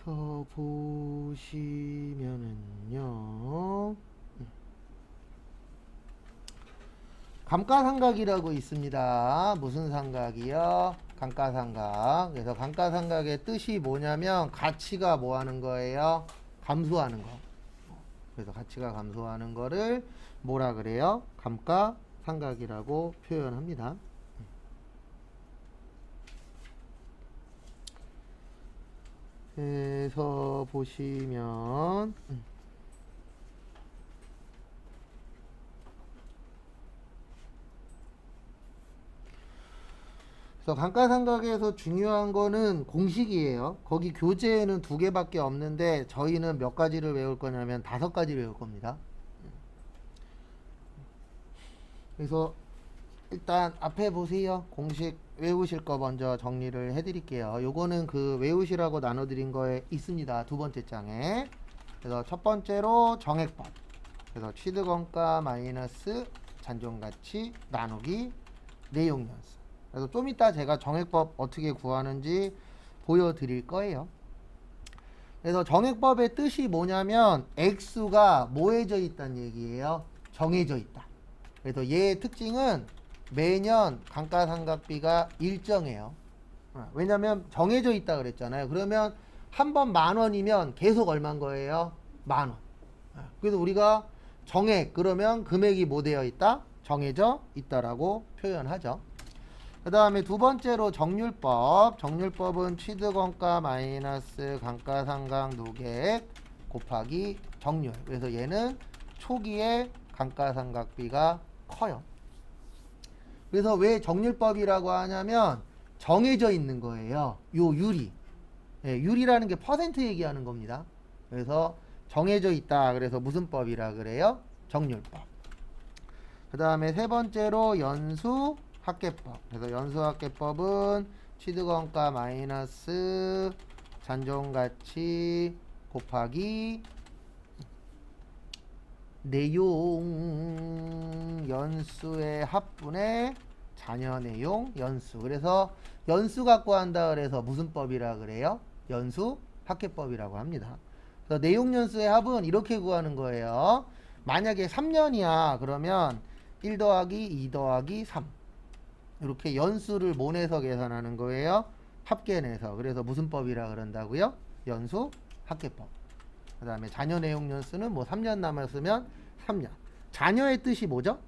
그래서 보시면은요, 감가상각이라고 있습니다. 무슨 상각이요? 감가상각. 그래서 감가상각의 뜻이 뭐냐면 가치가 뭐 하는 거예요? 감소하는 거. 그래서 가치가 감소하는 거를 뭐라 그래요? 감가상각이라고 표현합니다. 그래서 보시면 그래서 감가상각에서 중요한 거는 공식이에요. 거기 교재에는 2개밖에 없는데 저희는 몇 가지를 외울 거냐면 5가지 외울 겁니다. 그래서 일단 앞에 보세요. 공식 외우실 거 먼저 정리를 해드릴게요. 요거는 그 외우시라고 나눠드린 거에 있습니다. 2번째 장에. 그래서 첫 번째로 정액법. 그래서 취득원가 마이너스 잔존가치 나누기 내용연수. 그래서 좀 이따 제가 정액법 어떻게 구하는지 보여드릴 거예요. 그래서 정액법의 뜻이 뭐냐면 액수가 뭐해져 있다는 얘기예요. 정해져 있다. 그래서 얘의 특징은 매년 감가상각비가 일정해요. 왜냐면 정해져 있다 그랬잖아요. 그러면 한 번 10,000원이면 계속 얼마인 거예요? 10,000원. 그래서 우리가 정액 그러면 금액이 뭐 되어 있다? 정해져 있다라고 표현하죠. 그 다음에 두 번째로 정률법. 정률법은 취득원가 마이너스 감가상각 누계액 곱하기 정률. 그래서 얘는 초기에 감가상각비가 커요. 그래서 왜 정률법이라고 하냐면 정해져 있는 거예요. 요 유리. 예, 유리라는 게 퍼센트 얘기하는 겁니다. 그래서 정해져 있다. 그래서 무슨 법이라 그래요? 정률법. 그 다음에 세 번째로 연수합계법. 그래서 연수합계법은 취득원가 마이너스 잔존가치 곱하기 내용 연수의 합분의 잔여 내용 연수. 그래서 연수 갖고 한다 그래서 무슨 법이라 그래요? 연수합계법이라고 합니다. 그래서 내용 연수의 합은 이렇게 구하는 거예요. 만약에 3년이야 그러면 1 더하기 2 더하기 3 이렇게 연수를 뭐 내서 계산하는 거예요? 합계 내서. 그래서 무슨 법이라 그런다고요? 연수합계법. 그 다음에 잔여 내용 연수는 뭐 3년 남았으면 3년. 잔여의 뜻이 뭐죠?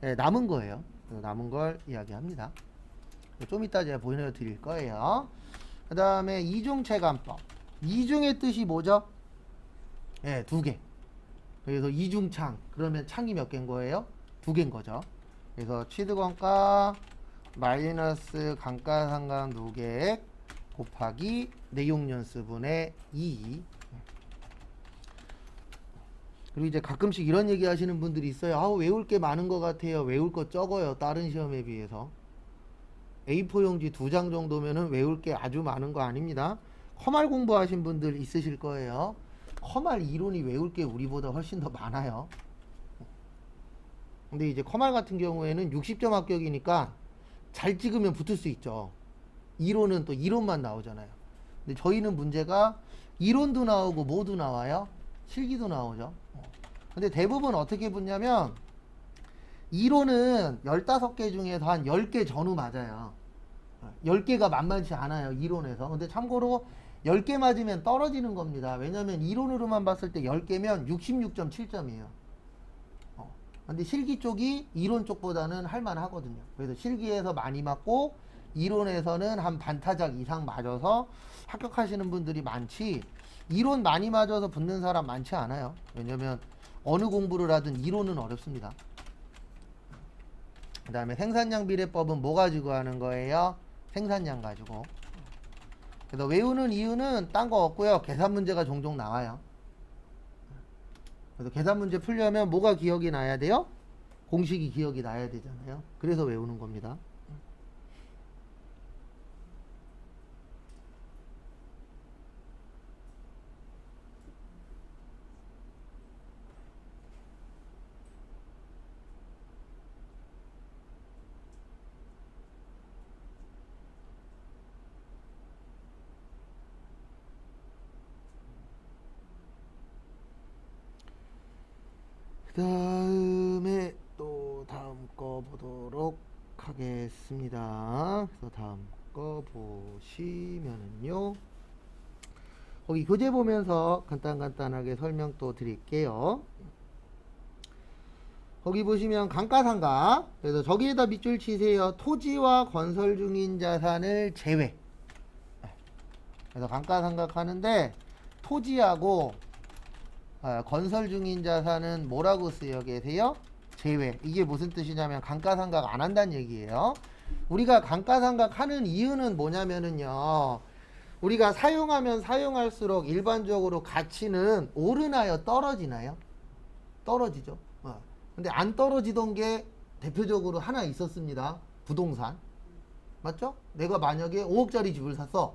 네, 남은 거예요. 남은 걸 이야기합니다. 좀 이따 제가 보여드릴 거예요. 그 다음에 이중체감법. 이중의 뜻이 뭐죠? 네, 2개. 그래서 이중창. 그러면 창이 몇 개인 거예요? 2개인 거죠. 그래서 취득원가 마이너스 감가상각 누계액 곱하기 내용연수분의 2. 그리고 이제 가끔씩 이런 얘기 하시는 분들이 있어요. 아우 외울 게 많은 것 같아요. 외울 거 적어요. 다른 시험에 비해서. A4 용지 2장 정도면은 외울 게 아주 많은 거 아닙니다. 커말 공부하신 분들 있으실 거예요. 커말 이론이 외울 게 우리보다 훨씬 더 많아요. 근데 이제 커말 같은 경우에는 60점 합격이니까 잘 찍으면 붙을 수 있죠. 이론은 또 이론만 나오잖아요. 근데 저희는 문제가 이론도 나오고 뭐도 나와요? 실기도 나오죠. 근데 대부분 어떻게 붙냐면 이론은 15개 중에서 한 10개 전후 맞아요. 10개가 만만치 않아요. 이론에서. 근데 참고로 10개 맞으면 떨어지는 겁니다. 왜냐면 이론으로만 봤을 때 10개면 66.7점이에요. 근데 실기 쪽이 이론 쪽보다는 할만하거든요. 그래서 실기에서 많이 맞고 이론에서는 한 반타작 이상 맞아서 합격하시는 분들이 많지 이론 많이 맞아서 붙는 사람 많지 않아요. 왜냐면 어느 공부를 하든 이론은 어렵습니다. 그 다음에 생산량 비례법은 뭐 가지고 하는 거예요? 생산량 가지고. 그래서 외우는 이유는 딴 거 없고요. 계산 문제가 종종 나와요. 그래서 계산 문제 풀려면 뭐가 기억이 나야 돼요? 공식이 기억이 나야 되잖아요. 그래서 외우는 겁니다. 그 다음에 또 다음 거 보도록 하겠습니다. 그래서 다음 거 보시면은요. 거기 교재 보면서 간단하게 설명 또 드릴게요. 거기 보시면 감가상각. 그래서 저기에다 밑줄 치세요. 토지와 건설 중인 자산을 제외. 그래서 감가상각 하는데 토지하고 건설 중인 자산은 뭐라고 쓰여 계세요? 제외. 이게 무슨 뜻이냐면 감가상각 안 한다는 얘기예요. 우리가 감가상각 하는 이유는 뭐냐면은요. 우리가 사용하면 사용할수록 일반적으로 가치는 오르나요? 떨어지나요? 떨어지죠. 근데 안 떨어지던 게 대표적으로 하나 있었습니다. 부동산. 맞죠? 내가 만약에 5억짜리 집을 샀어.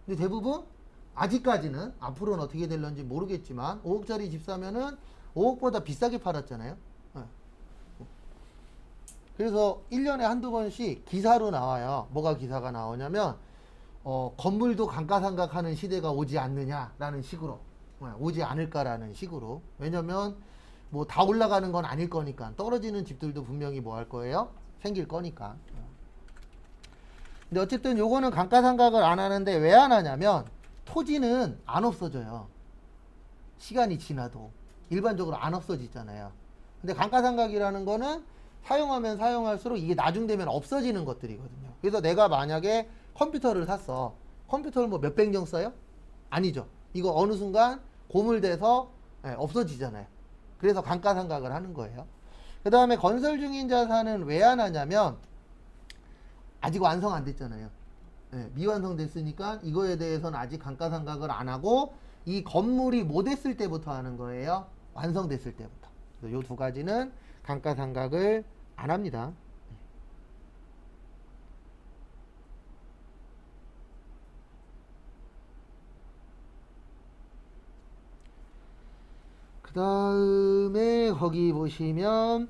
근데 대부분 아직까지는 앞으로는 어떻게 될런지 모르겠지만 5억짜리 집 사면은 5억보다 비싸게 팔았잖아요. 그래서 1년에 한두 번씩 기사로 나와요. 뭐가 기사가 나오냐면 건물도 감가상각하는 시대가 오지 않느냐라는 식으로 오지 않을까라는 식으로. 왜냐면 뭐 다 올라가는 건 아닐 거니까 떨어지는 집들도 분명히 뭐 할 거예요? 생길 거니까. 근데 어쨌든 요거는 감가상각을 안 하는데 왜 안 하냐면 토지는 안 없어져요. 시간이 지나도 일반적으로 안 없어지잖아요. 근데 감가상각이라는 거는 사용하면 사용할수록 이게 나중되면 없어지는 것들이거든요. 그래서 내가 만약에 컴퓨터를 샀어. 컴퓨터를 뭐 몇백 년 써요? 아니죠. 이거 어느 순간 고물돼서 없어지잖아요. 그래서 감가상각을 하는 거예요. 그 다음에 건설 중인 자산은 왜 안 하냐면 아직 완성 안 됐잖아요. 미완성됐으니까 이거에 대해서는 아직 감가상각을 안 하고 이 건물이 뭐 됐을 때부터 하는 거예요? 완성됐을 때부터. 이 두 가지는 감가상각을 안 합니다. 그 다음에 거기 보시면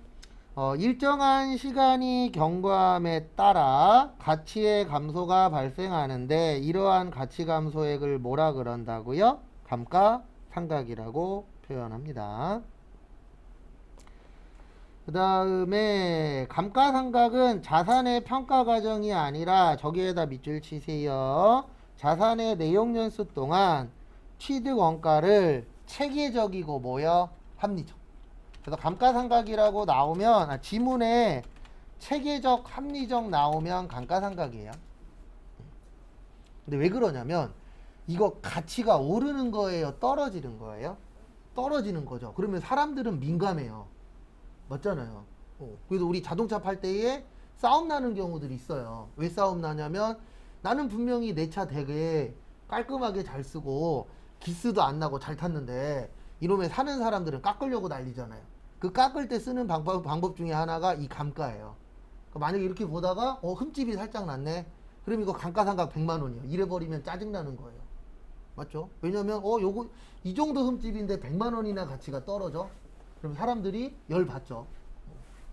일정한 시간이 경과함에 따라 가치의 감소가 발생하는데 이러한 가치 감소액을 뭐라 그런다고요? 감가상각이라고 표현합니다. 그 다음에 감가상각은 자산의 평가 과정이 아니라 저기에다 밑줄 치세요. 자산의 내용연수 동안 취득 원가를 체계적이고 뭐요? 합리적. 그래서 감가상각이라고 나오면 지문에 체계적, 합리적 나오면 감가상각이에요. 근데 왜 그러냐면 이거 가치가 오르는 거예요? 떨어지는 거예요? 떨어지는 거죠. 그러면 사람들은 민감해요. 맞잖아요. 그래서 우리 자동차 팔 때에 싸움 나는 경우들이 있어요. 왜 싸움 나냐면 나는 분명히 내 차 되게 깔끔하게 잘 쓰고 기스도 안 나고 잘 탔는데 이놈의 사는 사람들은 깎으려고 난리잖아요. 그 깎을 때 쓰는 방법 중에 하나가 이 감가예요. 그러니까 만약에 이렇게 보다가 흠집이 살짝 났네. 그럼 이거 감가상각 100만 원이에요. 이래버리면 짜증나는 거예요. 맞죠? 왜냐면 요거 이 정도 흠집인데 100만 원이나 가치가 떨어져. 그럼 사람들이 열받죠.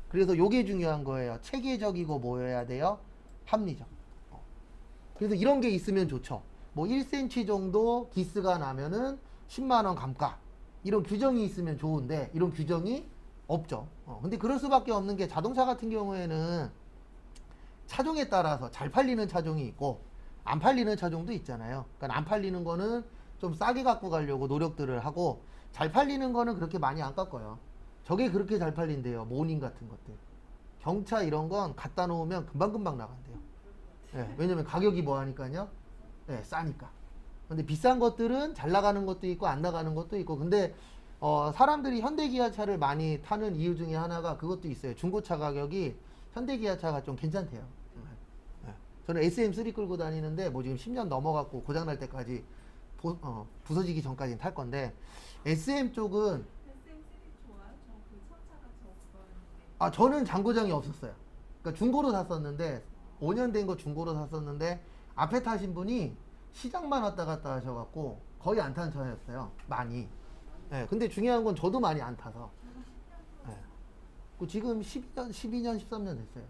그래서 요게 중요한 거예요. 체계적이고 뭐여야 돼요? 합리적. 그래서 이런 게 있으면 좋죠. 뭐 1cm 정도 기스가 나면은 10만 원 감가. 이런 규정이 있으면 좋은데 이런 규정이 없죠. 근데 그럴 수밖에 없는 게 자동차 같은 경우에는 차종에 따라서 잘 팔리는 차종이 있고 안 팔리는 차종도 있잖아요. 그러니까 안 팔리는 거는 좀 싸게 갖고 가려고 노력들을 하고 잘 팔리는 거는 그렇게 많이 안 깎아요. 저게 그렇게 잘 팔린대요. 모닝 같은 것들. 경차 이런 건 갖다 놓으면 금방금방 나간대요. 왜냐면 가격이 뭐 하니까요? 싸니까. 근데 비싼 것들은 잘 나가는 것도 있고 안 나가는 것도 있고. 근데 사람들이 현대기아차를 많이 타는 이유 중에 하나가 그것도 있어요. 중고차 가격이 현대기아차가 좀 괜찮대요. 저는 SM3 끌고 다니는데 뭐 지금 10년 넘어갖고 고장날 때까지 부서지기 전까지는 탈 건데 SM 쪽은 SM3 좋아요? 저그 첫차가 저 그거였는데. 저는 장고장이 없었어요. 그러니까 중고로 샀었는데 5년 된 거 중고로 샀었는데 앞에 타신 분이 시장만 왔다 갔다 하셔갖고 거의 안 탄 차였어요. 많이. 근데 중요한 건 저도 많이 안 타서. 지금 12년, 13년 됐어요.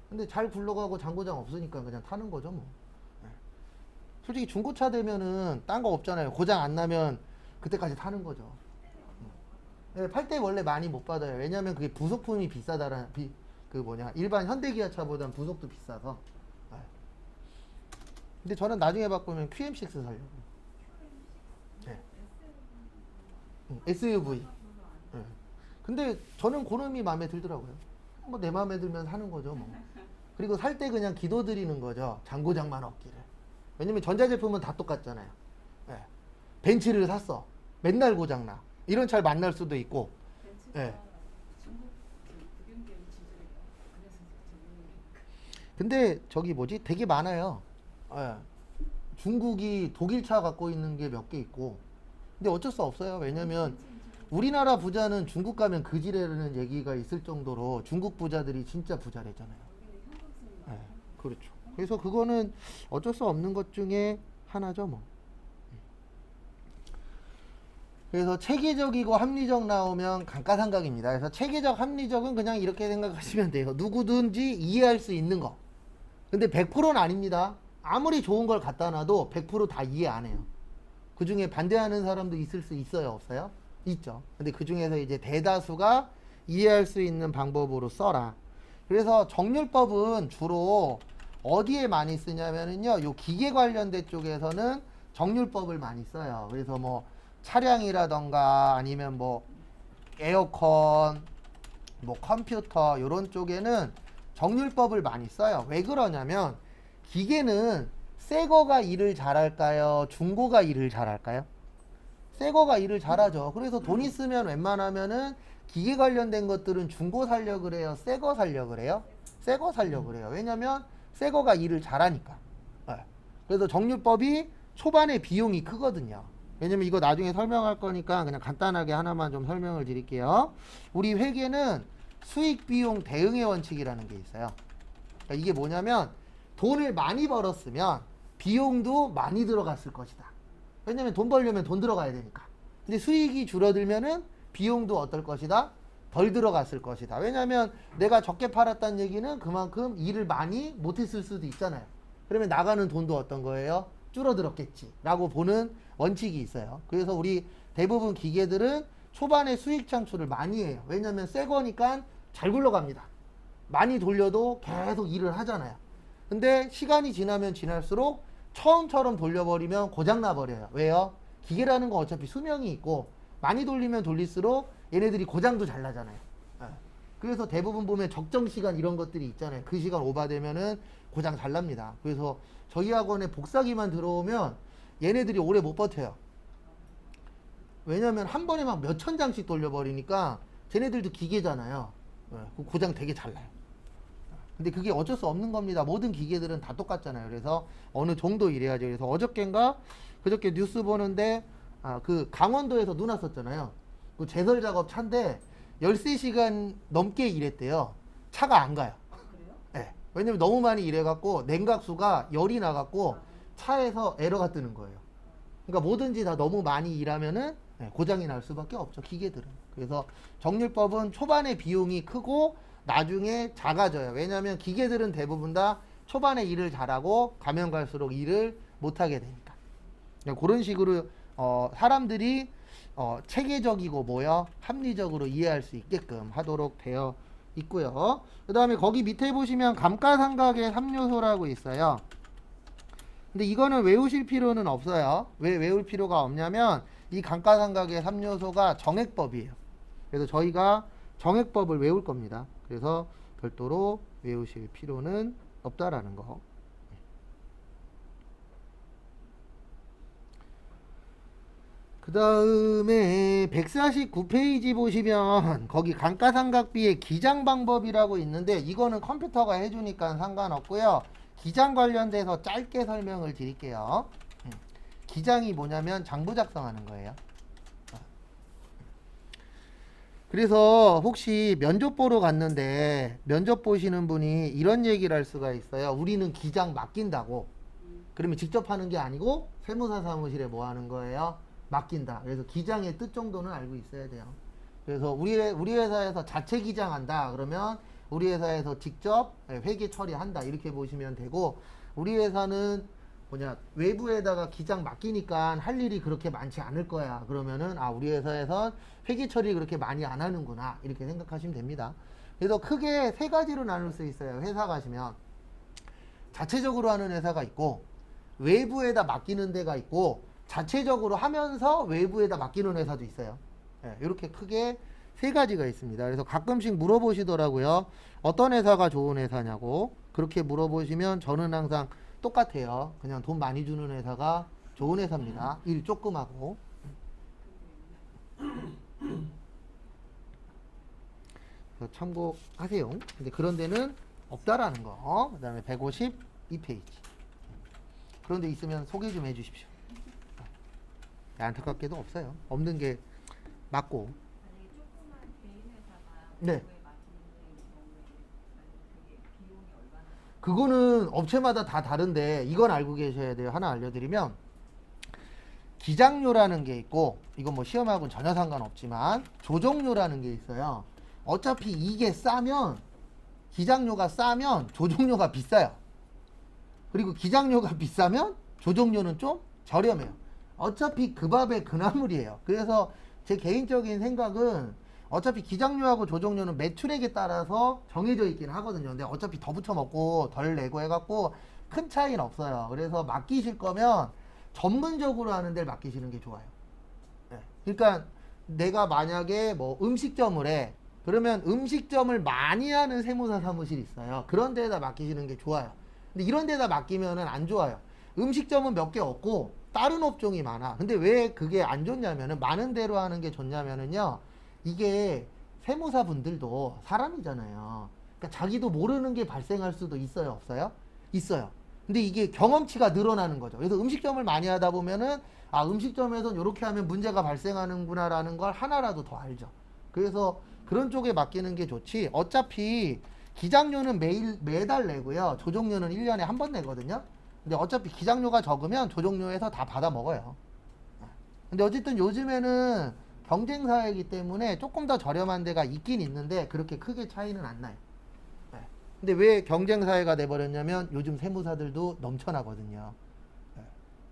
근데 잘 굴러가고 장고장 없으니까 그냥 타는 거죠, 뭐. 솔직히 중고차 되면은 딴 거 없잖아요. 고장 안 나면 그때까지 타는 거죠. 예, 팔 때 원래 많이 못 받아요. 왜냐면 그게 부속품이 비싸다라는 그 뭐냐 일반 현대기아차보단 부속도 비싸서. 예. 근데 저는 나중에 바꾸면 QM6 살려고. 예. SUV. 예. 근데 저는 그놈이 마음에 들더라고요. 뭐 내 마음에 들면 사는 거죠, 뭐. 그리고 살 때 그냥 기도드리는 거죠. 장고장만 없기를. 왜냐면 전자제품은 다 똑같잖아요. 예. 벤츠를 샀어. 맨날 고장나. 이런 차를 만날 수도 있고. 예. 근데 저기 뭐지? 되게 많아요. 예. 중국이 독일 차 갖고 있는 게 몇 개 있고. 근데 어쩔 수 없어요. 왜냐면 우리나라 부자는 중국 가면 그지라는 얘기가 있을 정도로 중국 부자들이 진짜 부자래잖아요. 네, 그렇죠. 그래서 그거는 어쩔 수 없는 것 중에 하나죠, 뭐. 그래서 체계적이고 합리적 나오면 감가상각입니다. 그래서 체계적, 합리적은 그냥 이렇게 생각하시면 돼요. 누구든지 이해할 수 있는 거. 근데 100%는 아닙니다. 아무리 좋은 걸 갖다 놔도 100%다 이해 안 해요. 그 중에 반대하는 사람도 있을 수 있어요, 없어요? 있죠. 근데 그 중에서 이제 대다수가 이해할 수 있는 방법으로 써라. 그래서 정률법은 주로 어디에 많이 쓰냐면은요, 요 기계 관련된 쪽에서는 정률법을 많이 써요. 그래서 뭐 차량이라던가 아니면 뭐 에어컨, 뭐 컴퓨터 요런 쪽에는 정률법을 많이 써요. 왜 그러냐면 기계는 새 거가 일을 잘할까요? 중고가 일을 잘할까요? 새 거가 일을 잘하죠. 그래서 돈 있으면 웬만하면은 기계 관련된 것들은 중고 살려 그래요? 새 거 살려 그래요? 새 거 살려 그래요. 왜냐면 새 거가 일을 잘하니까. 네. 그래서 정률법이 초반에 비용이 크거든요. 왜냐면 이거 나중에 설명할 거니까 그냥 간단하게 하나만 좀 설명을 드릴게요. 우리 회계는 수익 비용 대응의 원칙이라는 게 있어요. 그러니까 이게 뭐냐면 돈을 많이 벌었으면 비용도 많이 들어갔을 것이다. 왜냐면 돈 벌려면 돈 들어가야 되니까. 근데 수익이 줄어들면은 비용도 어떨 것이다? 덜 들어갔을 것이다. 왜냐면 내가 적게 팔았다는 얘기는 그만큼 일을 많이 못했을 수도 있잖아요. 그러면 나가는 돈도 어떤 거예요? 줄어들었겠지 라고 보는 원칙이 있어요. 그래서 우리 대부분 기계들은 초반에 수익 창출을 많이 해요. 왜냐면 새 거니까 잘 굴러갑니다. 많이 돌려도 계속 일을 하잖아요. 근데 시간이 지나면 지날수록 처음처럼 돌려버리면 고장나 버려요. 왜요? 기계라는 건 어차피 수명이 있고 많이 돌리면 돌릴수록 얘네들이 고장도 잘 나잖아요. 예. 그래서 대부분 보면 적정 시간 이런 것들이 있잖아요. 그 시간 오바되면은 고장 잘 납니다. 그래서 저희 학원에 복사기만 들어오면 얘네들이 오래 못 버텨요. 왜냐면 한 번에 막 몇천 장씩 돌려버리니까 쟤네들도 기계잖아요. 예. 고장 되게 잘 나요. 근데 그게 어쩔 수 없는 겁니다. 모든 기계들은 다 똑같잖아요. 그래서 어느 정도 이래야죠. 그래서 어저께인가 그저께 뉴스 보는데 그 강원도에서 눈 왔었잖아요. 그 제설 작업 차인데 13시간 넘게 일했대요. 차가 안 가요. 그래요? 네. 왜냐면 너무 많이 일해갖고 냉각수가 열이 나갖고 차에서 에러가 뜨는 거예요. 그러니까 뭐든지 다 너무 많이 일하면은 고장이 날 수밖에 없죠. 기계들은. 그래서 정률법은 초반에 비용이 크고 나중에 작아져요. 왜냐하면 기계들은 대부분 다 초반에 일을 잘하고 가면 갈수록 일을 못하게 되니까. 그런 식으로 사람들이 체계적이고 뭐요? 합리적으로 이해할 수 있게끔 하도록 되어 있고요. 그 다음에 거기 밑에 보시면 감가상각의 3요소라고 있어요. 근데 이거는 외우실 필요는 없어요. 왜 외울 필요가 없냐면 이 감가상각의 3요소가 정액법이에요. 그래서 저희가 정액법을 외울 겁니다. 그래서 별도로 외우실 필요는 없다라는 거. 그 다음에 149페이지 보시면 거기 감가상각비의 기장 방법이라고 있는데 이거는 컴퓨터가 해주니까 상관없고요. 기장 관련돼서 짧게 설명을 드릴게요. 기장이 뭐냐면 장부 작성하는 거예요. 그래서 혹시 면접 보러 갔는데 면접 보시는 분이 이런 얘기를 할 수가 있어요. 우리는 기장 맡긴다고. 그러면 직접 하는 게 아니고 세무사 사무실에 뭐 하는 거예요? 맡긴다. 그래서 기장의 뜻 정도는 알고 있어야 돼요. 그래서 우리 회사에서 자체 기장한다. 그러면 우리 회사에서 직접 회계 처리한다. 이렇게 보시면 되고 우리 회사는 외부에다가 기장 맡기니까 할 일이 그렇게 많지 않을 거야. 그러면은 우리 회사에선 회계 처리 그렇게 많이 안 하는구나 이렇게 생각하시면 됩니다. 그래서 크게 세 가지로 나눌 수 있어요. 회사 가시면 자체적으로 하는 회사가 있고 외부에다 맡기는 데가 있고 자체적으로 하면서 외부에다 맡기는 회사도 있어요. 이렇게 크게 세 가지가 있습니다. 그래서 가끔씩 물어보시더라고요. 어떤 회사가 좋은 회사냐고. 그렇게 물어보시면 저는 항상 똑같아요. 그냥 돈 많이 주는 회사가 좋은 회사입니다. 일 조금 하고. 그래서 참고하세요. 근데 그런 데는 없다라는 거. 그 다음에 152페이지. 그런 데 있으면 소개 좀 해주십시오. 안타깝게도 없어요. 없는 게 맞고. 만약에 조그만 개인 회사가 네. 외부에 맡기는 경우에 그게 비용이 얼마나 그거는 업체마다 다 다른데 이건 알고 계셔야 돼요. 하나 알려드리면 기장료라는 게 있고 이건 뭐 시험하고는 전혀 상관없지만 조정료라는 게 있어요. 어차피 이게 싸면 기장료가 싸면 조정료가 비싸요. 그리고 기장료가 비싸면 조정료는 좀 저렴해요. 어차피 그 밥의 그 나물이에요. 그래서 제 개인적인 생각은 어차피 기장료하고 조정료는 매출액에 따라서 정해져 있긴 하거든요. 근데 어차피 더 붙여 먹고 덜 내고 해갖고 큰 차이는 없어요. 그래서 맡기실 거면 전문적으로 하는 데를 맡기시는 게 좋아요. 네. 그러니까 내가 만약에 뭐 음식점을 해. 그러면 음식점을 많이 하는 세무사 사무실이 있어요. 그런 데에다 맡기시는 게 좋아요. 근데 이런 데다 맡기면은 안 좋아요. 음식점은 몇 개 없고 다른 업종이 많아. 근데 왜 그게 안 좋냐면은 많은 데로 하는 게 좋냐면은요. 이게 세무사 분들도 사람이잖아요. 그러니까 자기도 모르는 게 발생할 수도 있어요, 없어요? 있어요. 근데 이게 경험치가 늘어나는 거죠. 그래서 음식점을 많이 하다 보면은 음식점에선 이렇게 하면 문제가 발생하는구나라는 걸 하나라도 더 알죠. 그래서 그런 쪽에 맡기는 게 좋지. 어차피 기장료는 매달 내고요. 조정료는 1년에 한 번 내거든요. 근데 어차피 기장료가 적으면 조정료에서 다 받아 먹어요. 근데 어쨌든 요즘에는 경쟁사회이기 때문에 조금 더 저렴한 데가 있긴 있는데 그렇게 크게 차이는 안 나요. 네. 근데 왜 경쟁사회가 돼버렸냐면 요즘 세무사들도 넘쳐나거든요. 네.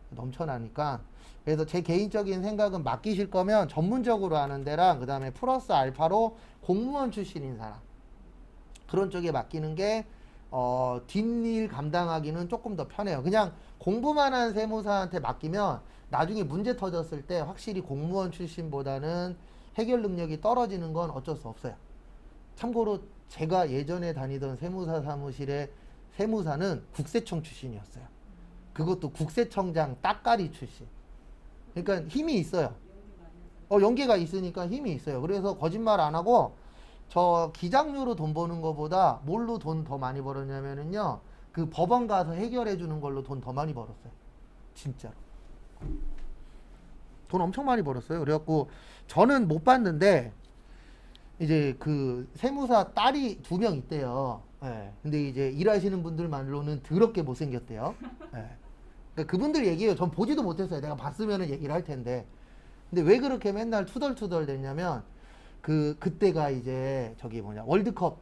넘쳐나니까 그래서 제 개인적인 생각은 맡기실 거면 전문적으로 하는 데랑 그 다음에 플러스 알파로 공무원 출신인 사람 그런 쪽에 맡기는 게 뒷일 감당하기는 조금 더 편해요. 그냥 공부만 한 세무사한테 맡기면 나중에 문제 터졌을 때 확실히 공무원 출신보다는 해결 능력이 떨어지는 건 어쩔 수 없어요. 참고로 제가 예전에 다니던 세무사 사무실의 세무사는 국세청 출신이었어요. 그것도 국세청장 따까리 출신. 그러니까 힘이 있어요. 연계가 있으니까 힘이 있어요. 그래서 거짓말 안 하고 저 기장료로 돈 버는 거보다 뭘로 돈 더 많이 벌었냐면은요. 그 법원 가서 해결해 주는 걸로 돈 더 많이 벌었어요. 진짜로. 돈 엄청 많이 벌었어요. 그래갖고 저는 못 봤는데 이제 그 세무사 딸이 2명 있대요. 예. 근데 이제 일하시는 분들만으로는 더럽게 못생겼대요. 예. 그러니까 그분들 얘기해요. 전 보지도 못했어요. 내가 봤으면은 얘기를 할 텐데. 근데 왜 그렇게 맨날 투덜투덜 됐냐면 그때가 이제 월드컵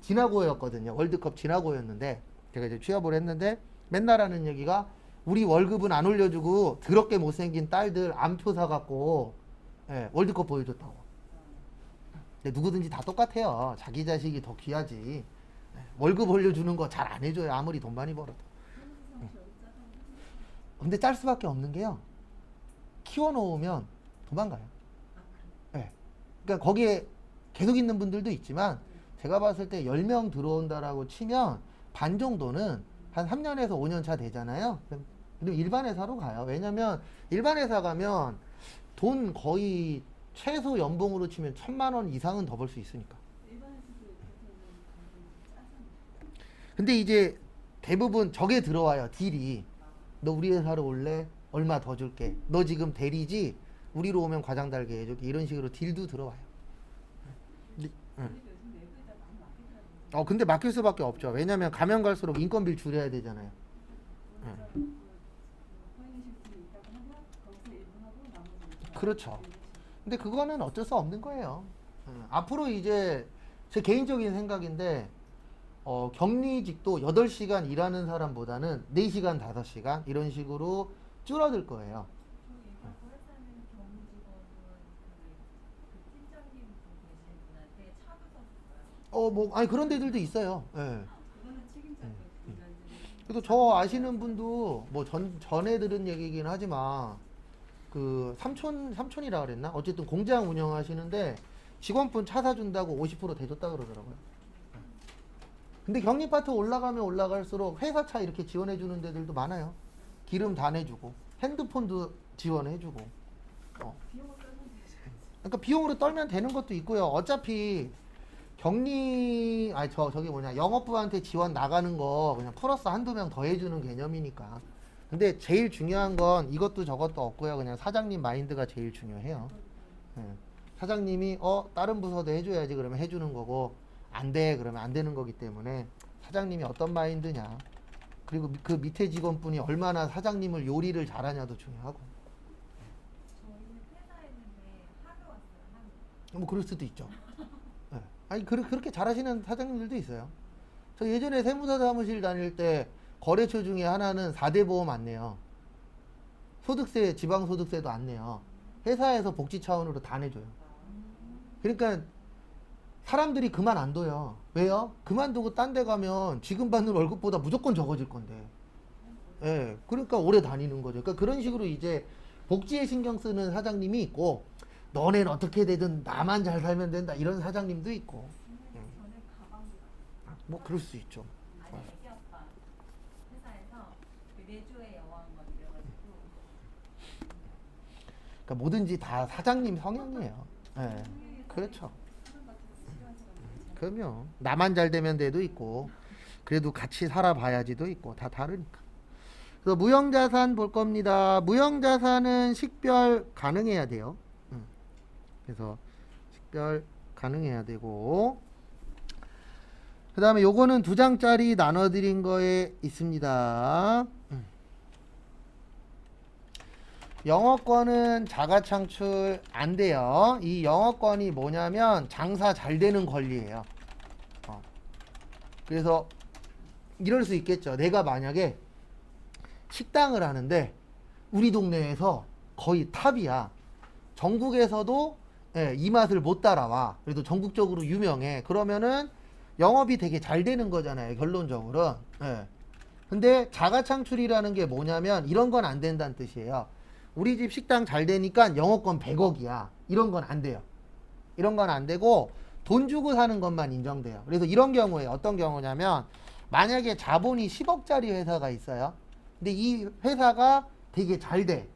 지나고였거든요. 월드컵 지나고였는데 제가 이제 취업을 했는데 맨날 하는 얘기가 우리 월급은 안 올려주고 더럽게 못생긴 딸들 암표 사갖고 월드컵 보여줬다고. 근데 누구든지 다 똑같아요. 자기 자식이 더 귀하지. 월급 올려주는 거 잘 안 해줘요. 아무리 돈 많이 벌어도. 근데 짤 수밖에 없는 게요. 키워놓으면 도망가요. 그러니까 거기에 계속 있는 분들도 있지만 제가 봤을 때 10명 들어온다라고 치면 반 정도는 한 3년에서 5년 차 되잖아요. 그럼 일반 회사로 가요. 왜냐면 일반 회사 가면 돈 거의 최소 연봉으로 치면 1,000만 원 이상은 더 벌 수 있으니까. 근데 이제 대부분 저게 들어와요. 딜이. 너 우리 회사로 올래? 얼마 더 줄게. 너 지금 대리지? 우리로 오면 과장 달게 해줄게. 이런 식으로 딜도 들어와요. 근데 맡길 수밖에 없죠. 왜냐면 가면 갈수록 인건비를 줄여야 되잖아요. 그렇죠. 근데 그거는 어쩔 수 없는 거예요. 앞으로 이제 제 개인적인 생각인데 격리직도 8시간 일하는 사람보다는 4시간, 5시간 이런 식으로 줄어들 거예요. 저 예전 그 회사는 경리 직원은 그 팀장님 계신 분한테 차도 줬어요. 뭐 아니 그런 데들도 있어요. 예. 그거는 책임자가 중간중간. 그래도 저 아시는 분도 뭐 전에 들은 얘기긴 하지만 그 삼촌이라 그랬나? 어쨌든 공장 운영하시는데 직원분 차 사준다고 50% 대줬다 그러더라고요. 근데 격리파트 올라가면 올라갈수록 회사 차 이렇게 지원해 주는 데들도 많아요. 기름 다 내주고 핸드폰도 지원해 주고. 비용을 떨면 되죠. 그러니까 비용으로 떨면 되는 것도 있고요. 어차피 저기 뭐냐 영업부한테 지원 나가는 거 그냥 플러스 한두 명 더 해주는 개념이니까. 근데 제일 중요한 건 이것도 저것도 없고요. 그냥 사장님 마인드가 제일 중요해요. 예. 사장님이 다른 부서도 해줘야지 그러면 해주는 거고 안 돼 그러면 안 되는 거기 때문에 사장님이 어떤 마인드냐 그리고 그 밑에 직원분이 얼마나 사장님을 요리를 잘하냐도 중요하고. 저희는 퇴사했는데 하루 왔어요. 하루. 뭐 그럴 수도 있죠. 예. 아니 그렇게 잘하시는 사장님들도 있어요. 저 예전에 세무사 사무실 다닐 때 거래처 중에 하나는 4대 보험 안 내요. 소득세, 지방소득세도 안 내요. 회사에서 복지 차원으로 다 내줘요. 그러니까 사람들이 그만 안 둬요. 왜요? 그만두고 딴 데 가면 지금 받는 월급보다 무조건 적어질 건데. 예. 그러니까 오래 다니는 거죠. 그러니까 그런 식으로 이제 복지에 신경 쓰는 사장님이 있고 너넨 어떻게 되든 나만 잘 살면 된다 이런 사장님도 있고. 전에 가방도 뭐 그럴 수 있죠. 아니 애기 아빠 회사에서 그 내주에 여왕 막 이래가지고 그러니까 뭐든지 다 사장님 성향이에요. 예. 그렇죠. 사람 같은 거 필요한 사람 그럼요. 나만 잘 되면 돼도 있고 그래도 같이 살아봐야지도 있고 다 다르니까. 그래서 무형자산 볼 겁니다. 무형자산은 식별 가능해야 돼요. 그래서 식별 가능해야 되고 그 다음에 요거는 2장짜리 나눠드린 거에 있습니다. 영어권은 자가창출 안 돼요. 이 영어권이 뭐냐면 장사 잘 되는 권리예요. 그래서 이럴 수 있겠죠. 내가 만약에 식당을 하는데 우리 동네에서 거의 탑이야. 전국에서도 이 맛을 못 따라와. 그래도 전국적으로 유명해. 그러면은 영업이 되게 잘 되는 거잖아요. 결론적으로. 근데 자가창출이라는 게 뭐냐면 이런 건 안 된다는 뜻이에요. 우리 집 식당 잘 되니까 영업권 100억이야. 이런 건 안 돼요. 이런 건 안 되고 돈 주고 사는 것만 인정돼요. 그래서 이런 경우에 어떤 경우냐면 만약에 자본이 10억짜리 회사가 있어요. 근데 이 회사가 되게 잘 돼.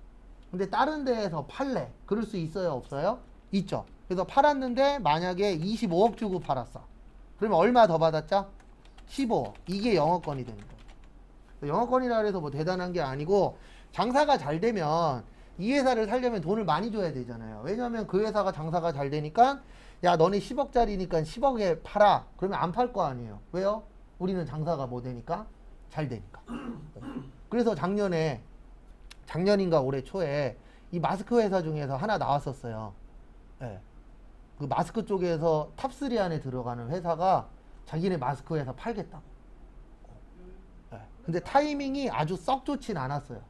근데 다른 데에서 팔래. 그럴 수 있어요? 없어요? 있죠. 그래서 팔았는데 만약에 25억 주고 팔았어. 그러면 얼마 더 받았죠? 15억. 이게 영업권이 되는 거예요. 영업권이라 해서 뭐 대단한 게 아니고 장사가 잘 되면 이 회사를 살려면 돈을 많이 줘야 되잖아요. 왜냐하면 그 회사가 장사가 잘 되니까 야 너네 10억짜리니까 10억에 팔아. 그러면 안 팔 거 아니에요. 왜요? 우리는 장사가 뭐 되니까? 잘 되니까. 그래서 작년인가 올해 초에 이 마스크 회사 중에서 하나 나왔었어요. 예. 그 마스크 쪽에서 탑3 안에 들어가는 회사가 자기네 마스크 회사 팔겠다고. 예. 근데 타이밍이 아주 썩 좋진 않았어요.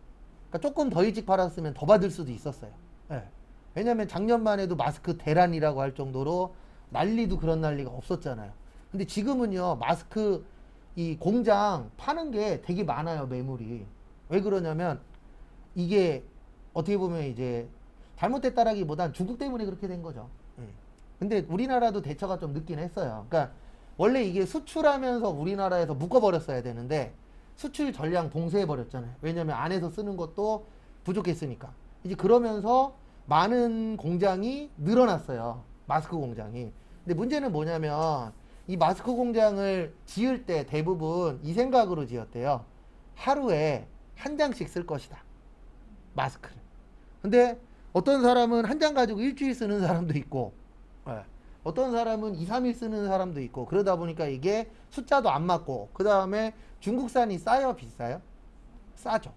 그러니까 조금 더 일찍 팔았으면 더 받을 수도 있었어요. 예. 왜냐면 작년만 해도 마스크 대란이라고 할 정도로 난리도 그런 난리가 없었잖아요. 근데 지금은요, 마스크 이 공장 파는 게 되게 많아요, 매물이. 왜 그러냐면 이게 어떻게 보면 이제 잘못됐다라기보단 중국 때문에 그렇게 된 거죠. 근데 우리나라도 대처가 좀 늦긴 했어요. 그러니까 원래 이게 수출하면서 우리나라에서 묶어버렸어야 되는데 수출 전량 봉쇄해버렸잖아요. 왜냐면 안에서 쓰는 것도 부족했으니까. 이제 그러면서 많은 공장이 늘어났어요. 마스크 공장이. 근데 문제는 뭐냐면 이 마스크 공장을 지을 때 대부분 이 생각으로 지었대요. 하루에 한 장씩 쓸 것이다. 마스크를. 근데 어떤 사람은 한 장 가지고 일주일 쓰는 사람도 있고, 어떤 사람은 2, 3일 쓰는 사람도 있고, 그러다 보니까 이게 숫자도 안 맞고, 그 다음에 중국산이 싸요, 비싸요? 싸죠.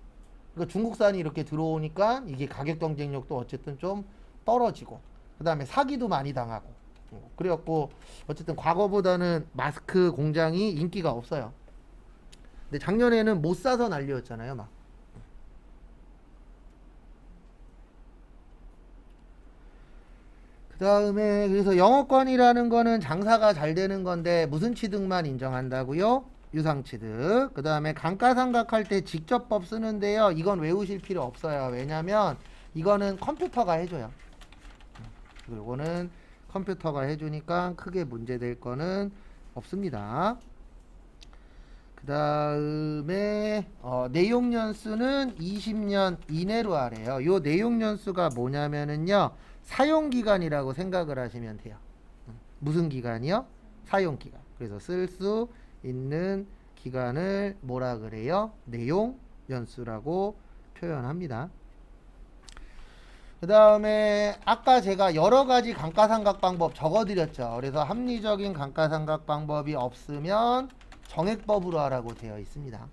그러니까 중국산이 이렇게 들어오니까 이게 가격 경쟁력도 어쨌든 좀 떨어지고, 그 다음에 사기도 많이 당하고, 그래갖고 어쨌든 과거보다는 마스크 공장이 인기가 없어요. 근데 작년에는 못 사서 난리였잖아요, 막. 그 다음에 그래서 영어권이라는 거는 장사가 잘 되는 건데 무슨 취득만 인정한다고요? 유상취득. 그 다음에 감가상각할 때 직접법 쓰는데요. 이건 외우실 필요 없어요. 왜냐면 이거는 컴퓨터가 해줘요. 그리고 이거는 컴퓨터가 해주니까 크게 문제될 거는 없습니다. 그 다음에 내용 연수는 20년 이내로 하래요. 요 내용 연수가 뭐냐면은요, 사용 기간이라고 생각을 하시면 돼요. 무슨 기간이요? 사용 기간. 그래서 쓸 수 있는 기간을 뭐라 그래요? 내용 연수라고 표현합니다. 그 다음에 아까 제가 여러 가지 감가상각 방법 적어드렸죠. 그래서 합리적인 감가상각 방법이 없으면 정액법으로 하라고 되어 있습니다.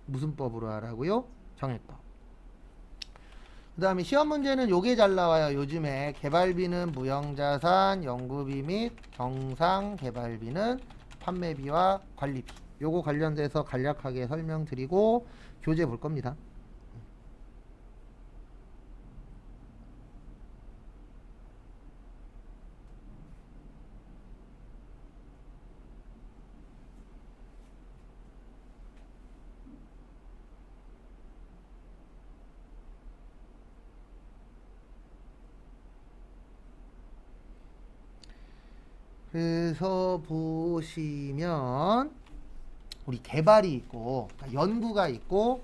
무슨 법으로 하라고요? 정액법. 그 다음에 시험 문제는 요게 잘 나와요. 요즘에 개발비는 무형자산, 연구비 및 정상 개발비는 판매비와 관리비. 요거 관련돼서 간략하게 설명드리고 교재 볼 겁니다. 그래서 보시면 우리 개발이 있고 그러니까 연구가 있고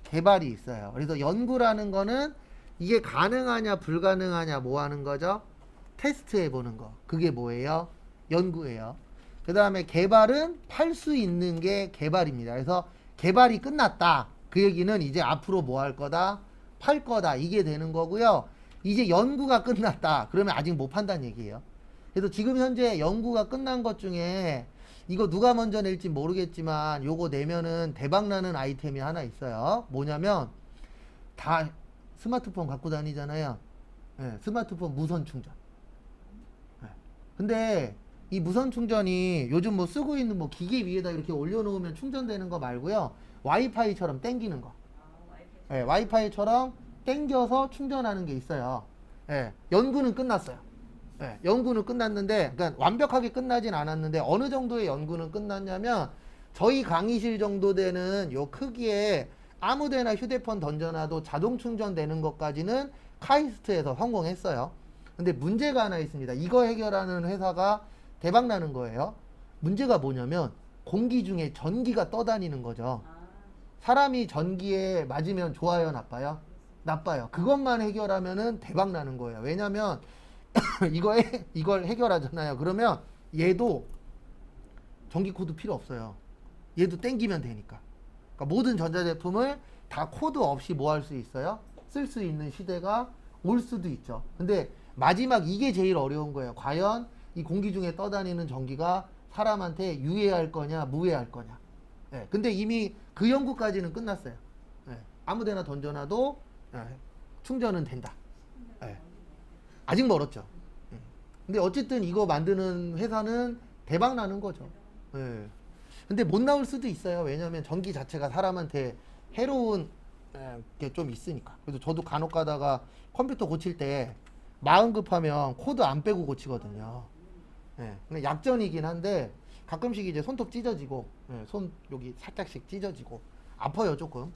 개발이 있어요. 그래서 연구라는 거는 이게 가능하냐 불가능하냐 뭐 하는 거죠? 테스트 해보는 거. 그게 뭐예요? 연구예요. 그 다음에 개발은 팔 수 있는 게 개발입니다. 그래서 개발이 끝났다. 그 얘기는 이제 앞으로 뭐 할 거다? 팔 거다. 이게 되는 거고요. 이제 연구가 끝났다. 그러면 아직 못 판다는 얘기예요. 그래서 지금 현재 연구가 끝난 것 중에 이거 누가 먼저 낼지 모르겠지만 요거 내면은 대박나는 아이템이 하나 있어요. 뭐냐면 다 스마트폰 갖고 다니잖아요. 네, 스마트폰 무선 충전. 네. 근데 이 무선 충전이 요즘 뭐 쓰고 있는 뭐 기계 위에다 이렇게 올려놓으면 충전되는 거 말고요. 와이파이처럼 땡기는 거. 네, 와이파이처럼 땡겨서 충전하는 게 있어요. 네, 연구는 끝났어요. 네, 연구는 끝났는데, 그러니까 완벽하게 끝나진 않았는데 어느 정도의 연구는 끝났냐면 저희 강의실 정도 되는 요 크기에 아무데나 휴대폰 던져놔도 자동 충전되는 것까지는 카이스트에서 성공했어요. 근데 문제가 하나 있습니다. 이거 해결하는 회사가 대박 나는 거예요. 문제가 뭐냐면 공기 중에 전기가 떠다니는 거죠. 사람이 전기에 맞으면 좋아요, 나빠요? 나빠요. 그것만 해결하면은 대박 나는 거예요. 왜냐면 이걸 해결하잖아요. 그러면 얘도 전기 코드 필요 없어요. 얘도 땡기면 되니까. 그러니까 모든 전자제품을 다 코드 없이 뭐 할 수 있어요? 쓸 수 있는 시대가 올 수도 있죠. 근데 마지막 이게 제일 어려운 거예요. 과연 이 공기 중에 떠다니는 전기가 사람한테 유해할 거냐, 무해할 거냐. 예, 근데 이미 그 연구까지는 끝났어요. 예, 아무데나 던져놔도 충전은 된다. 예. 아직 멀었죠. 근데 어쨌든 이거 만드는 회사는 대박 나는 거죠. 예. 근데 못 나올 수도 있어요. 왜냐하면 전기 자체가 사람한테 해로운 게 좀 있으니까. 그래서 저도 간혹 가다가 컴퓨터 고칠 때 마음 급하면 코드 안 빼고 고치거든요. 예. 근데 약전이긴 한데 가끔씩 이제 손톱 찢어지고 손 여기 살짝씩 찢어지고 아파요 조금.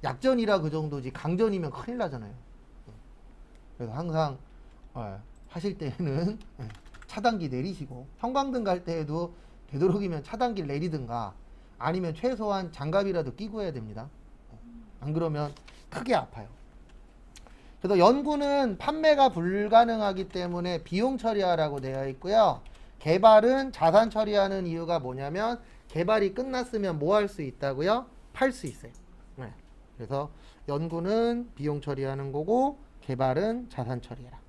약전이라 그 정도지 강전이면 큰일 나잖아요. 그래서 항상 하실 때는 차단기 내리시고 형광등 갈 때에도 되도록이면 차단기를 내리든가 아니면 최소한 장갑이라도 끼고 해야 됩니다. 안 그러면 크게 아파요. 그래서 연구는 판매가 불가능하기 때문에 비용 처리하라고 되어 있고요. 개발은 자산 처리하는 이유가 뭐냐면 개발이 끝났으면 뭐 할 수 있다고요? 팔 수 있어요. 그래서 연구는 비용 처리하는 거고 개발은 자산 처리해라.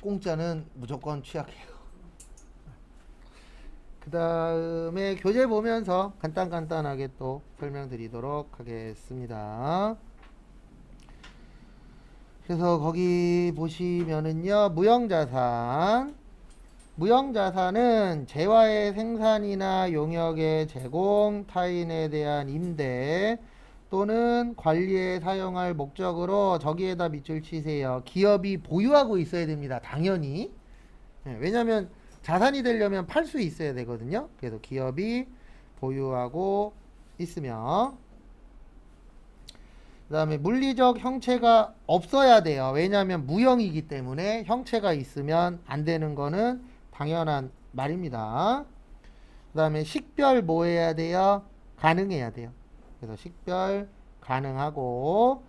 공짜는 무조건 취약해요. 그 다음에 교재 보면서 간단하게 또 설명드리도록 하겠습니다. 그래서 거기 보시면은요, 무형자산은 재화의 생산이나 용역의 제공, 타인에 대한 임대 또는 관리에 사용할 목적으로 저기에다 밑줄 치세요. 기업이 보유하고 있어야 됩니다. 당연히. 왜냐하면 자산이 되려면 팔 수 있어야 되거든요. 그래서 기업이 보유하고 있으며, 그 다음에 물리적 형체가 없어야 돼요. 왜냐하면 무형이기 때문에 형체가 있으면 안 되는 거는 당연한 말입니다. 그 다음에 식별 뭐 해야 돼요? 가능해야 돼요. 그래서 식별 가능하고,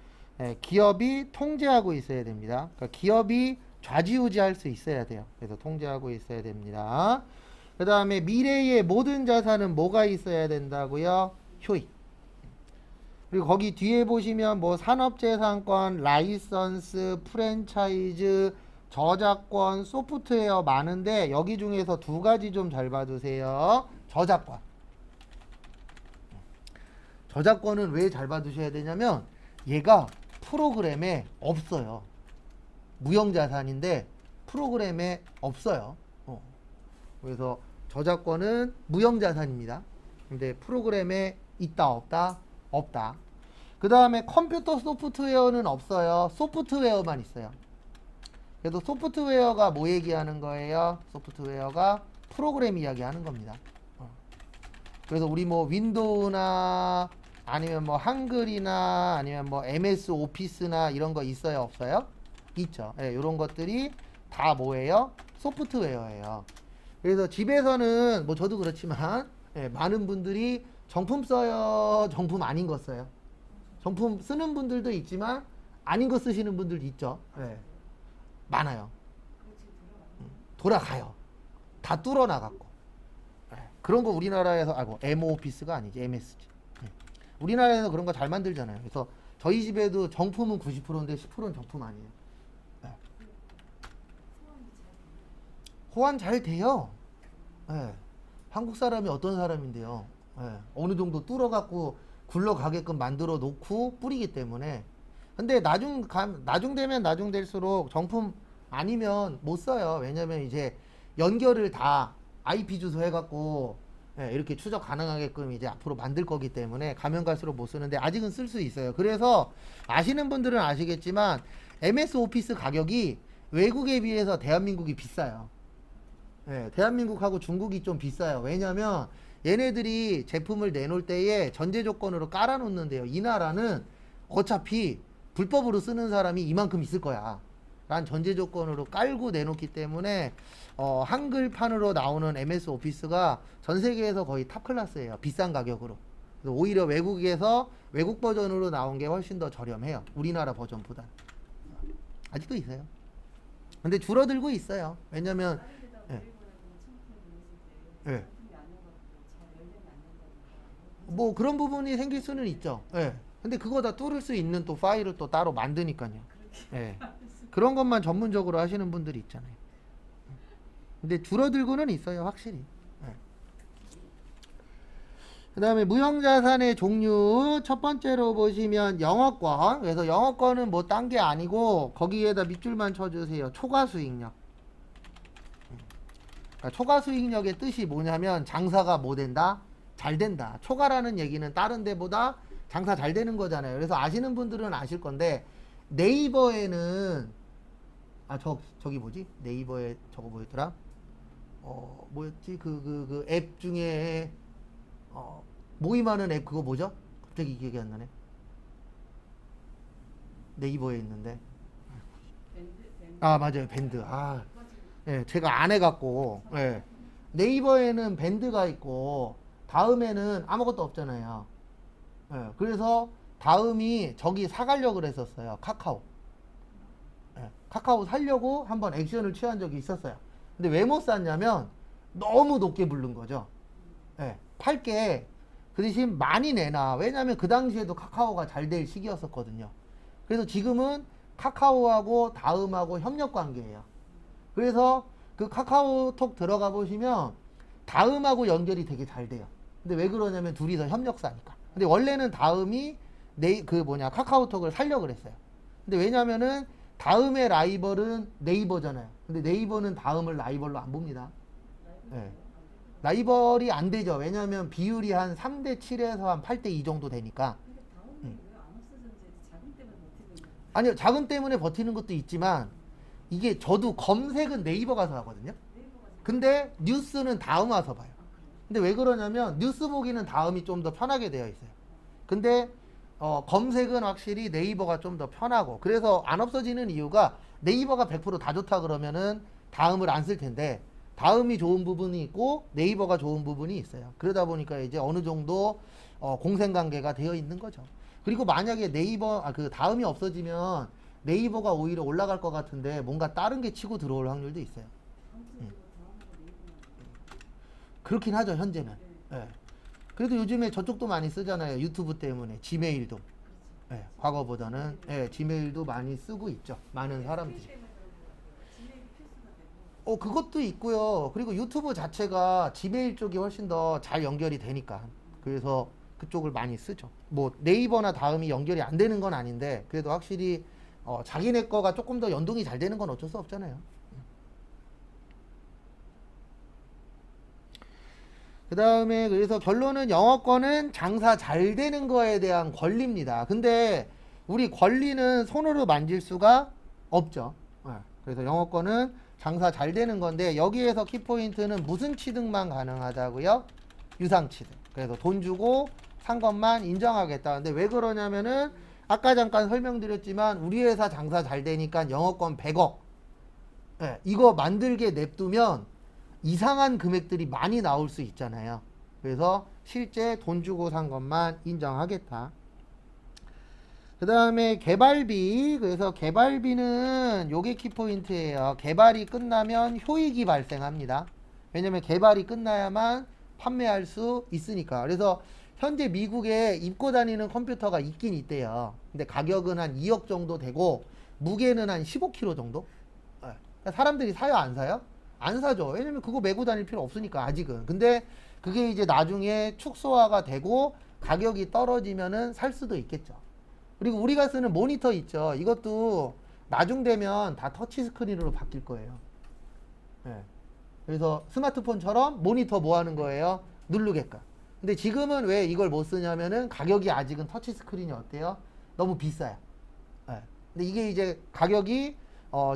기업이 통제하고 있어야 됩니다. 그러니까 기업이 좌지우지할 수 있어야 돼요. 그래서 통제하고 있어야 됩니다. 그 다음에 미래의 모든 자산은 뭐가 있어야 된다고요? 효익. 그리고 거기 뒤에 보시면 뭐 산업재산권, 라이선스, 프랜차이즈, 저작권, 소프트웨어 많은데 여기 중에서 두 가지 좀 잘 봐두세요. 저작권. 저작권은 왜 잘 봐두셔야 되냐면 얘가 프로그램에 없어요. 무형자산인데 프로그램에 없어요. 그래서 저작권은 무형자산입니다. 근데 프로그램에 있다 없다? 없다. 그 다음에 컴퓨터 소프트웨어는 없어요. 소프트웨어만 있어요. 그래서 소프트웨어가 뭐 얘기하는 거예요? 소프트웨어가 프로그램 이야기하는 겁니다. 그래서 우리 뭐 윈도우나 아니면 뭐 한글이나 아니면 뭐 MS 오피스나 이런 거 있어요? 없어요? 있죠. 이런 것들이 다 뭐예요? 소프트웨어예요. 그래서 집에서는 뭐 저도 그렇지만 많은 분들이 정품 써요? 정품 아닌 거 써요? 정품 쓰는 분들도 있지만 아닌 거 쓰시는 분들도 있죠. 많아요. 돌아가요. 다 뚫어나갔고. 그런 거 우리나라에서 M 오피스가 아니지 MS지. 우리나라에서 그런 거 잘 만들잖아요. 그래서 저희 집에도 정품은 90%인데 10%는 정품 아니에요. 호환 잘 돼요. 한국 사람이 어떤 사람인데요. 어느 정도 뚫어갖고 굴러가게끔 만들어 놓고 뿌리기 때문에. 근데 나중 되면 나중 될수록 정품 아니면 못 써요. 왜냐면 이제 연결을 다 IP 주소 해갖고 이렇게 추적 가능하게끔 이제 앞으로 만들 거기 때문에 가면 갈수록 못 쓰는데 아직은 쓸 수 있어요. 그래서 아시는 분들은 아시겠지만 MS 오피스 가격이 외국에 비해서 대한민국이 비싸요. 대한민국하고 중국이 좀 비싸요. 왜냐면 얘네들이 제품을 내놓을 때에 전제 조건으로 깔아놓는데요. 이 나라는 어차피 불법으로 쓰는 사람이 이만큼 있을 거야 라는 전제 조건으로 깔고 내놓기 때문에 한글판으로 나오는 MS 오피스가 전 세계에서 거의 탑 클래스예요. 비싼 가격으로. 그래서 오히려 외국에서 외국 버전으로 나온 게 훨씬 더 저렴해요. 우리나라 버전보다. 아직도 있어요. 근데 줄어들고 있어요. 왜냐면 뭐 그런 부분이 생길 수는 있죠. 근데 그거 다 뚫을 수 있는 또 파일을 또 따로 만드니까요. 그런 것만 전문적으로 하시는 분들이 있잖아요. 근데 줄어들고는 있어요, 확실히. 그 다음에 무형자산의 종류 첫 번째로 보시면 영업권. 그래서 영업권은 뭐 딴 게 아니고 거기에다 밑줄만 쳐주세요. 초과수익력. 그러니까 초과수익력의 뜻이 뭐냐면 장사가 뭐 된다? 잘 된다. 초과라는 얘기는 다른 데보다 장사 잘 되는 거잖아요. 그래서 아시는 분들은 아실 건데 네이버에는 저기 뭐지? 네이버에 저거 뭐였더라? 뭐였지? 그 앱 중에 모임하는 앱 그거 뭐죠? 갑자기 기억이 안 나네. 네이버에 있는데. 맞아요. 밴드. 제가 안 해갖고. 네이버에는 밴드가 있고 다음에는 아무것도 없잖아요. 그래서 다음이 저기 사가려고 그랬었어요. 카카오. 카카오 살려고 한번 액션을 취한 적이 있었어요. 근데 왜 못 샀냐면 너무 높게 부른 거죠. 팔게 그 대신 많이 내놔. 왜냐면 그 당시에도 카카오가 잘 될 시기였었거든요. 그래서 지금은 카카오하고 다음하고 협력 관계예요. 그래서 그 카카오톡 들어가 보시면 다음하고 연결이 되게 잘 돼요. 근데 왜 그러냐면 둘이서 협력사니까. 근데 원래는 다음이 카카오톡을 살려 그랬어요. 근데 왜냐면은 다음의 라이벌은 네이버잖아요. 근데 네이버는 다음을 라이벌로 안 봅니다. 예. 라이벌이 안 되죠. 왜냐면 비율이 한 3대 7에서 한 8대 2 정도 되니까. 근데 다음에 음. 왜 안 없어졌는지 자금 때문에 버티고 있는 거예요? 아니요, 자금 때문에 버티는 것도 있지만 이게 저도 검색은 네이버 가서 하거든요. 네이버가 지금 근데 뉴스는 다음 와서 봐요. 아 그래요? 근데 왜 그러냐면 뉴스 보기는 다음이 좀 더 편하게 되어 있어요. 근데 검색은 확실히 네이버가 좀 더 편하고, 그래서 안 없어지는 이유가 네이버가 100%다 좋다 그러면은 다음을 안 쓸 텐데 다음이 좋은 부분이 있고 네이버가 좋은 부분이 있어요. 그러다 보니까 이제 어느 정도 공생관계가 되어 있는 거죠. 그리고 만약에 그 다음이 없어지면 네이버가 오히려 올라갈 것 같은데 뭔가 다른 게 치고 들어올 확률도 있어요. 아무튼 다음하고 네이버만 그렇긴 하죠, 현재는. 예. 그래도 요즘에 저쪽도 많이 쓰잖아요. 유튜브 때문에. 지메일도. 그렇죠. 예, 과거보다는 지메일도 많이 쓰고 있죠. 많은 사람들이. 지메일 때문에 그런 것 같아요. 지메일이 필수가 되고 그것도 있고요. 그리고 유튜브 자체가 지메일 쪽이 훨씬 더 잘 연결이 되니까. 그래서 그쪽을 많이 쓰죠. 뭐 네이버나 다음이 연결이 안 되는 건 아닌데 그래도 확실히 자기네 거가 조금 더 연동이 잘 되는 건 어쩔 수 없잖아요. 그 다음에 그래서 결론은 영어권은 장사 잘 되는 거에 대한 권리입니다. 근데 우리 권리는 손으로 만질 수가 없죠. 그래서 영어권은 장사 잘 되는 건데 여기에서 키포인트는 무슨 취득만 가능하다고요? 유상 취득. 그래서 돈 주고 산 것만 인정하겠다. 근데 왜 그러냐면은 아까 잠깐 설명드렸지만 우리 회사 장사 잘 되니까 영어권 100억. 이거 만들게 냅두면 이상한 금액들이 많이 나올 수 있잖아요. 그래서 실제 돈 주고 산 것만 인정하겠다. 그 다음에 개발비. 그래서 개발비는 요게 키포인트예요. 개발이 끝나면 효익이 발생합니다. 왜냐면 개발이 끝나야만 판매할 수 있으니까. 그래서 현재 미국에 입고 다니는 컴퓨터가 있긴 있대요. 근데 가격은 한 2억 정도 되고 무게는 한 15kg 정도? 그러니까 사람들이 사요, 안 사요? 안 사죠. 왜냐면 그거 메고 다닐 필요 없으니까, 아직은. 근데 그게 이제 나중에 축소화가 되고 가격이 떨어지면은 살 수도 있겠죠. 그리고 우리가 쓰는 모니터 있죠. 이것도 나중 되면 다 터치 스크린으로 바뀔 거예요. 예. 그래서 스마트폰처럼 모니터 뭐 하는 거예요? 누르게끔. 근데 지금은 왜 이걸 못 쓰냐면은 가격이 아직은 터치 스크린이 어때요? 너무 비싸요. 예. 근데 이게 이제 가격이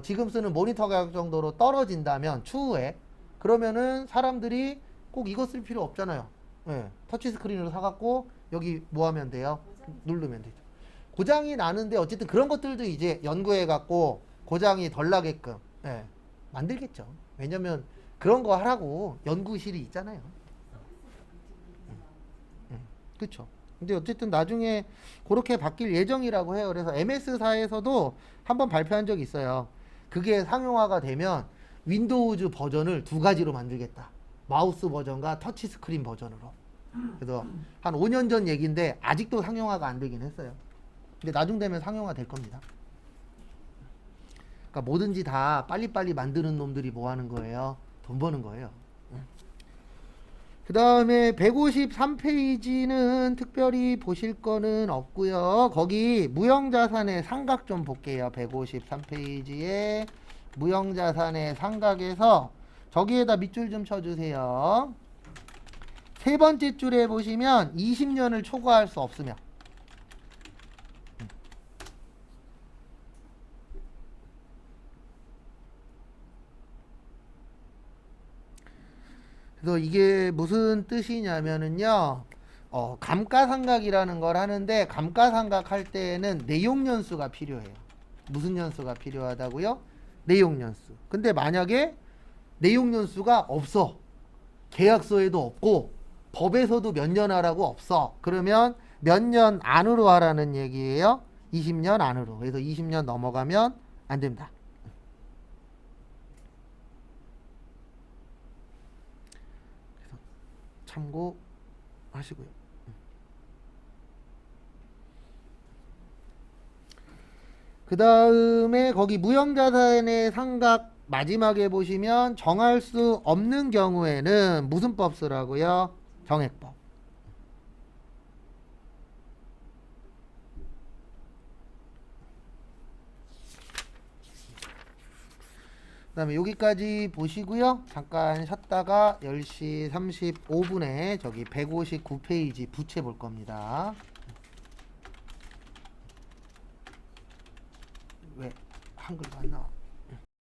지금 쓰는 모니터 가격 정도로 떨어진다면 추후에 그러면은 사람들이 꼭 이거 쓸 필요 없잖아요. 예. 터치 스크린으로 사갖고 여기 뭐 하면 돼요? 누르면 되죠. 고장이 나는데 어쨌든 그런 것들도 이제 연구해갖고 고장이 덜 나게끔 만들겠죠. 왜냐면 그런 거 하라고 연구실이 있잖아요. 그렇죠. 근데 어쨌든 나중에 그렇게 바뀔 예정이라고 해요. 그래서 MS사에서도 한번 발표한 적이 있어요. 그게 상용화가 되면 윈도우즈 버전을 2가지로 만들겠다. 마우스 버전과 터치 스크린 버전으로. 그래서 한 5년 전 얘기인데 아직도 상용화가 안 되긴 했어요. 근데 나중 되면 상용화 될 겁니다. 그러니까 뭐든지 다 빨리빨리 만드는 놈들이 뭐 하는 거예요? 돈 버는 거예요. 그 다음에 153페이지는 특별히 보실 거는 없고요. 거기 무형자산의 상각 좀 볼게요. 153페이지에 무형자산의 상각에서 저기에다 밑줄 좀 쳐주세요. 세 번째 줄에 보시면 20년을 초과할 수 없으며, 그래서 이게 무슨 뜻이냐면은요, 감가상각이라는 걸 하는데, 감가상각 할 때에는 내용연수가 필요해요. 무슨 연수가 필요하다고요? 내용연수. 근데 만약에 내용연수가 없어. 계약서에도 없고, 법에서도 몇 년 하라고 없어. 그러면 몇 년 안으로 하라는 얘기예요? 20년 안으로. 그래서 20년 넘어가면 안 됩니다. 참고하시고요. 그 다음에 거기 무형자산의 상각 마지막에 보시면 정할 수 없는 경우에는 무슨 법 쓰라고요? 정액법. 그 다음에 여기까지 보시고요. 잠깐 쉬었다가 10시 35분에 저기 159페이지 부채 볼 겁니다. 왜 한글도 안 나와?